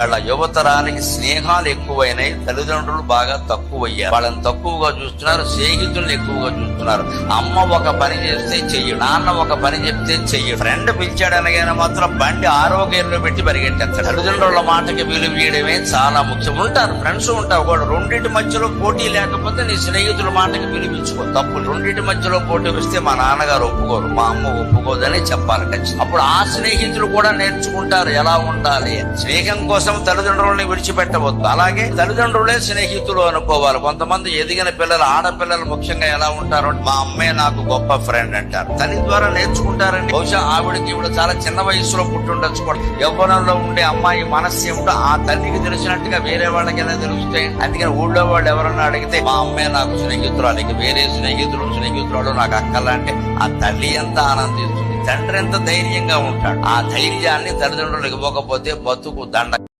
వాళ్ళ యువతరానికి స్నేహాలు ఎక్కువైనాయి, తల్లిదండ్రులు బాగా తక్కువయ్యారు. వాళ్ళని తక్కువగా చూస్తున్నారు, స్నేహితులను ఎక్కువగా చూస్తున్నారు. అమ్మ ఒక పని చేస్తే చెయ్యడు, నాన్న ఒక పని చెప్తే చెయ్యడు. ఫ్రెండ్ పిలిచాడనగానే మాత్రం బండి ఆరోగ్యంలో పెట్టి పరిగెట్టేస్తాడు. తల్లిదండ్రుల మాటకి విలువ ఇవ్వడమే చాలా ముఖ్యం. ఉంటారు ఫ్రెండ్స్ ఉంటారు కూడా, రెండింటి మధ్యలో పోటీ లేకపోతే నీ స్నేహితుల మాటకి విలువించుకో. తప్పు రెండింటి మధ్యలో పోటీ వస్తే మా నాన్నగారు ఒప్పుకోరు, మా అమ్మ ఒప్పుకోదని చెప్పాలి ఖచ్చితంగా. అప్పుడు ఆ స్నేహితులు కూడా నేర్చుకుంటారు ఎలా ఉండాలి. స్నేహం కోసం తల్లిదండ్రులని విడిచిపెట్టవద్దు. అలాగే తల్లిదండ్రులే స్నేహితులు అనుకోవాలి. కొంతమంది ఎదిగిన పిల్లలు, ఆడపిల్లలు ముఖ్యంగా ఎలా ఉంటారు, మా అమ్మే నాకు గొప్ప ఫ్రెండ్ అంటారు. తల్లి ద్వారా నేర్చుకుంటారని. బహుశా ఆవిడకి ఇప్పుడు చాలా చిన్న వయసులో పుట్టుండొచ్చు కూడా. యవ్వనంలో ఉండే అమ్మాయి మనస్సు ఏమిటో ఆ తల్లికి తెలిసినట్టుగా వేరే వాళ్ళకి ఎలా తెలుస్తాయి. అందుకని ఊళ్ళో వాళ్ళు ఎవరన్నా అడిగితే మా అమ్మే నాకు స్నేహితురాలు, ఇక వేరే స్నేహితురాలు నాకు అక్కలా అంటే ఆ తల్లి ఎంత ఆనందిస్తుంది, తండ్రి ఎంత ధైర్యంగా ఉంటాడు. ఆ ధైర్యాన్ని తల్లిదండ్రులు ఇవ్వకపోతే బతుకు దండ.